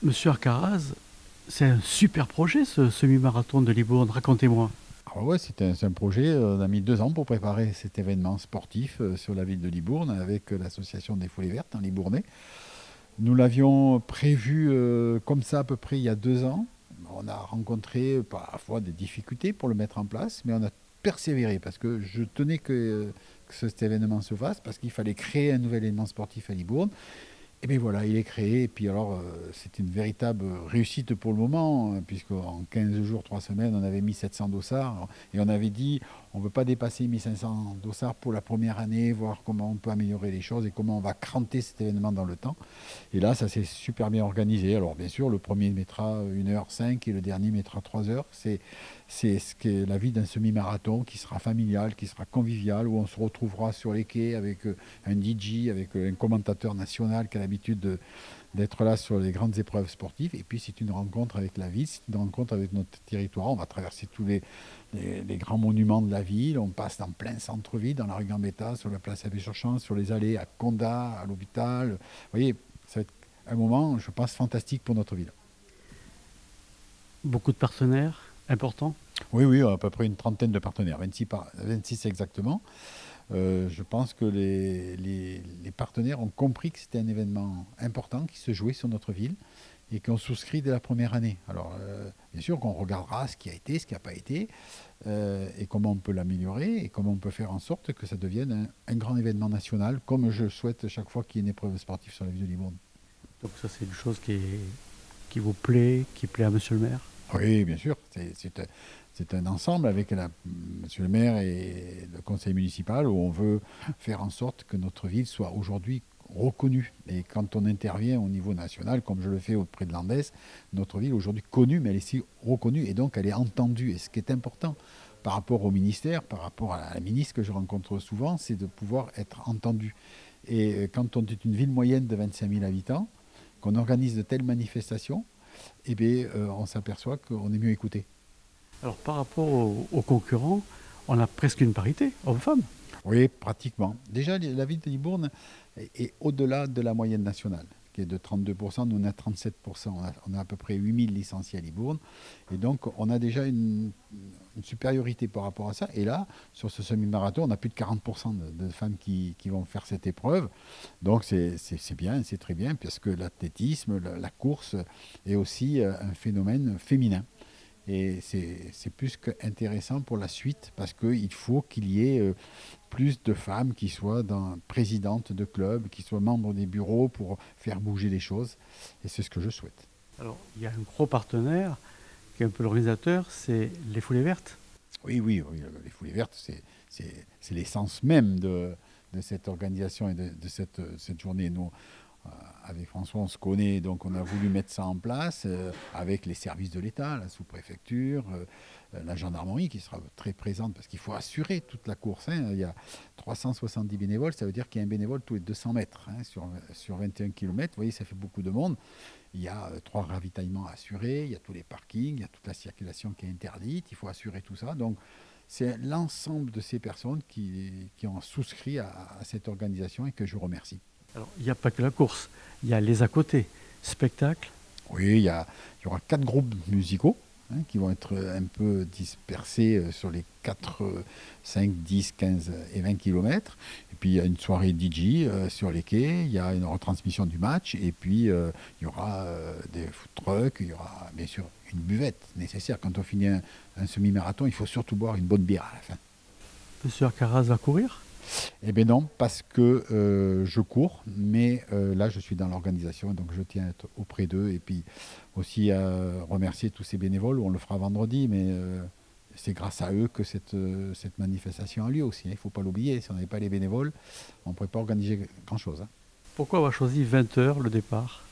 Monsieur Arcaraz, c'est un super projet ce semi-marathon de Libourne, racontez-moi. Alors ouais, c'est un projet, on a mis 2 ans pour préparer cet événement sportif sur la ville de Libourne avec l'association des Foulées Vertes en Libournais. Nous l'avions prévu comme ça à peu près il y a 2 ans. On a rencontré parfois des difficultés pour le mettre en place, mais on a persévéré parce que je tenais que cet événement se fasse, parce qu'il fallait créer un nouvel événement sportif à Libourne. Et bien voilà, il est créé. Et puis alors, c'est une véritable réussite pour le moment, puisqu'en 15 jours, 3 semaines, on avait mis 700 dossards. Et on avait dit, on ne veut pas dépasser 1500 dossards pour la première année, voir comment on peut améliorer les choses et comment on va cranter cet événement dans le temps. Et là, ça s'est super bien organisé. Alors bien sûr, le premier mettra 1h05 et le dernier mettra 3 heures. C'est ce qu'est la vie d'un semi-marathon qui sera familial, qui sera convivial, où on se retrouvera sur les quais avec un DJ, avec un commentateur national qui a l'habitude d'être là sur les grandes épreuves sportives. Et puis c'est une rencontre avec la ville, c'est une rencontre avec notre territoire. On va traverser tous les grands monuments de la ville. On passe dans plein centre-ville, dans la rue Gambetta, sur la place Abbé Chauchan, sur les allées à Condat, à l'hôpital. Vous voyez, ça va être un moment, je pense, fantastique pour notre ville. Beaucoup de partenaires importants. Oui, oui, à peu près une trentaine de partenaires, 26 exactement. Je pense que les partenaires ont compris que c'était un événement important qui se jouait sur notre ville et qu'on souscrit dès la première année. Alors, bien sûr qu'on regardera ce qui a été, ce qui n'a pas été, et comment on peut l'améliorer, et comment on peut faire en sorte que ça devienne un grand événement national, comme je souhaite chaque fois qu'il y ait une épreuve sportive sur la ville de Libourne. Donc ça c'est une chose qui vous plaît, qui plaît à monsieur le maire. Oui, bien sûr. C'est un ensemble avec monsieur le maire et le conseil municipal où on veut faire en sorte que notre ville soit aujourd'hui reconnue. Et quand on intervient au niveau national, comme je le fais auprès de l'Andes, notre ville est aujourd'hui connue, mais elle est aussi reconnue et donc elle est entendue. Et ce qui est important par rapport au ministère, par rapport à la ministre que je rencontre souvent, c'est de pouvoir être entendu. Et quand on est une ville moyenne de 25 000 habitants, qu'on organise de telles manifestations, eh bien, on s'aperçoit qu'on est mieux écouté. Alors par rapport aux concurrents, on a presque une parité, hommes-femmes. Oui, pratiquement. Déjà, la ville de Libourne est au-delà de la moyenne nationale, qui est de 32%. Nous, on a 37%. On a à peu près 8000 licenciés à Libourne. Et donc, on a déjà une supériorité par rapport à ça. Et là, sur ce semi-marathon, on a plus de 40% de femmes qui vont faire cette épreuve. Donc, c'est bien, c'est très bien, parce que l'athlétisme, la course est aussi un phénomène féminin. Et c'est plus qu'intéressant pour la suite parce qu'il faut qu'il y ait plus de femmes qui soient présidentes de clubs, qui soient membres des bureaux pour faire bouger les choses. Et c'est ce que je souhaite. Alors il y a un gros partenaire qui est un peu l'organisateur, c'est les Foulées Vertes. Oui, oui, oui, les Foulées Vertes, c'est l'essence même de cette organisation et de cette journée. Nous, avec François, on se connaît, donc on a voulu mettre ça en place avec les services de l'État, la sous-préfecture, la gendarmerie qui sera très présente parce qu'il faut assurer toute la course. Hein. Il y a 370 bénévoles, ça veut dire qu'il y a un bénévole tous les 200 mètres sur 21 km. Vous voyez, ça fait beaucoup de monde. Il y a 3 ravitaillements à assurer, il y a tous les parkings, il y a toute la circulation qui est interdite, il faut assurer tout ça. Donc c'est l'ensemble de ces personnes qui ont souscrit à cette organisation et que je remercie. Alors il n'y a pas que la course, il y a les à côté, spectacles. Oui, il y aura 4 groupes musicaux qui vont être un peu dispersés sur les 4, 5, 10, 15 et 20 kilomètres. Et puis il y a une soirée DJ sur les quais, il y a une retransmission du match, et puis il y aura des food trucks, il y aura bien sûr une buvette nécessaire. Quand on finit un semi-marathon, il faut surtout boire une bonne bière à la fin. Monsieur Arcaraz va courir. Eh bien non, parce que je cours, mais là je suis dans l'organisation, donc je tiens à être auprès d'eux et puis aussi à remercier tous ces bénévoles. On le fera vendredi, mais c'est grâce à eux que cette manifestation a lieu aussi. Il ne faut pas l'oublier, si on n'avait pas les bénévoles, on ne pourrait pas organiser grand-chose. Pourquoi avoir choisi 20 heures le départ?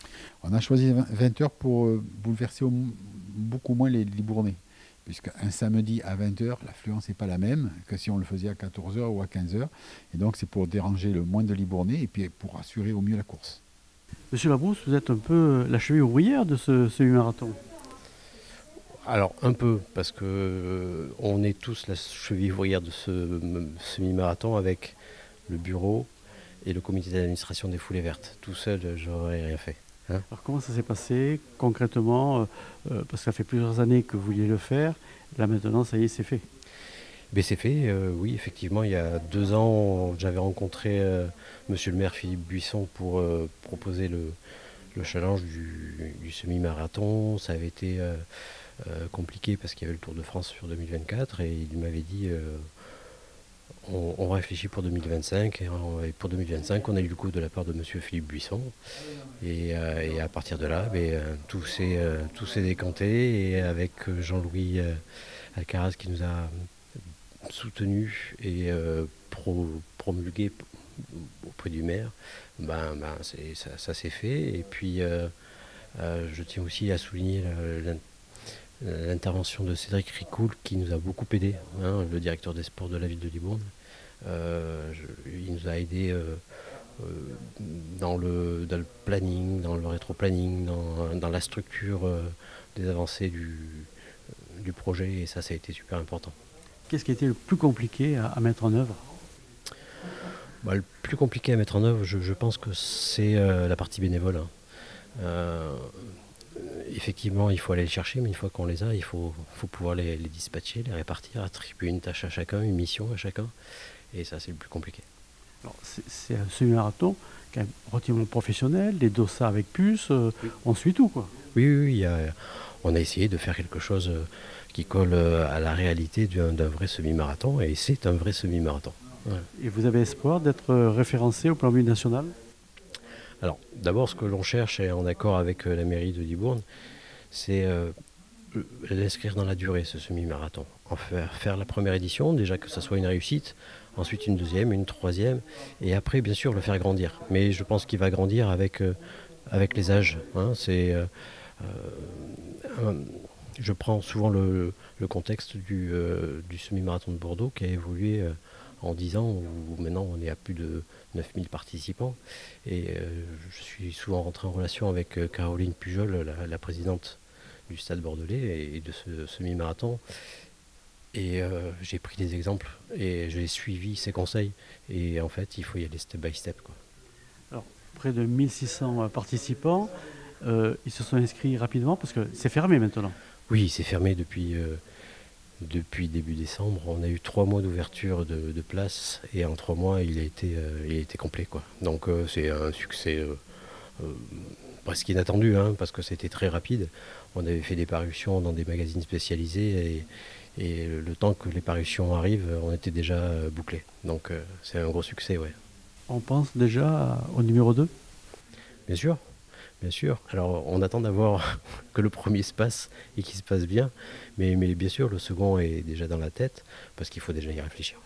On a choisi 20 heures pour bouleverser beaucoup moins les Libournais. Puisqu'un samedi à 20 heures, l'affluence n'est pas la même que si on le faisait à 14 heures ou à 15 heures. Et donc c'est pour déranger le moins de Libournais et puis pour assurer au mieux la course. Monsieur Labrousse, vous êtes un peu la cheville ouvrière de ce semi-marathon. Alors un peu, parce que on est tous la cheville ouvrière de ce semi-marathon avec le bureau et le comité d'administration des Foulées Vertes. Tout seul, j'aurais rien fait. hein. Alors comment ça s'est passé concrètement parce que ça fait plusieurs années que vous vouliez le faire. Là maintenant, ça y est, c'est fait. Mais c'est fait, oui, effectivement, il y a 2 ans, j'avais rencontré monsieur le maire Philippe Buisson pour proposer le challenge du semi-marathon. Ça avait été compliqué parce qu'il y avait le Tour de France sur 2024 et il m'avait dit on réfléchit pour 2025 et pour 2025 on a eu le coup de la part de monsieur Philippe Buisson et à partir de là tout s'est décanté et avec Jean-Louis Alcaraz qui nous a soutenu et promulgué auprès du maire, ça s'est fait. Et puis je tiens aussi à souligner l'intervention de Cédric Ricoul qui nous a beaucoup aidé, hein, le directeur des sports de la ville de Libourne. Il nous a aidé dans le planning, dans le rétro-planning, dans la structure des avancées du projet et ça a été super important. Qu'est-ce qui a été le plus compliqué à mettre en œuvre? Le plus compliqué à mettre en œuvre, je pense que c'est la partie bénévole, hein. Effectivement, il faut aller les chercher, mais une fois qu'on les a, il faut pouvoir les dispatcher, les répartir, attribuer une tâche à chacun, une mission à chacun. Et ça, c'est le plus compliqué. Alors, c'est un semi-marathon quand même relativement professionnel, des dossards avec puces, Oui. on suit tout, quoi. Oui, on a essayé de faire quelque chose qui colle à la réalité d'un vrai semi-marathon, et c'est un vrai semi-marathon. Voilà. Et vous avez espoir d'être référencé au plan national? Alors, d'abord, ce que l'on cherche, et en accord avec la mairie de Libourne, c'est l'inscrire dans la durée, ce semi-marathon. En faire la première édition, déjà que ça soit une réussite, ensuite une deuxième, une troisième, et après, bien sûr, le faire grandir. Mais je pense qu'il va grandir avec les âges, hein. Je prends souvent le contexte du semi-marathon de Bordeaux qui a évolué en 10 ans, où maintenant on est à plus de 9000 participants. Et je suis souvent rentré en relation avec Caroline Pujol, la présidente du Stade Bordelais et de ce semi-marathon. Et j'ai pris des exemples et j'ai suivi ses conseils. Et en fait, il faut y aller step by step, quoi. Alors, près de 1600 participants, ils se sont inscrits rapidement parce que c'est fermé maintenant. Oui, c'est fermé depuis début décembre. On a eu 3 mois d'ouverture de place et en 3 mois, il a été complet, quoi. Donc c'est un succès presque inattendu, hein, parce que c'était très rapide. On avait fait des parutions dans des magazines spécialisés et le temps que les parutions arrivent, on était déjà bouclé. Donc c'est un gros succès, ouais. On pense déjà au numéro 2. Bien sûr. Bien sûr. Alors, on attend d'avoir que le premier se passe et qu'il se passe bien. Mais bien sûr, le second est déjà dans la tête parce qu'il faut déjà y réfléchir.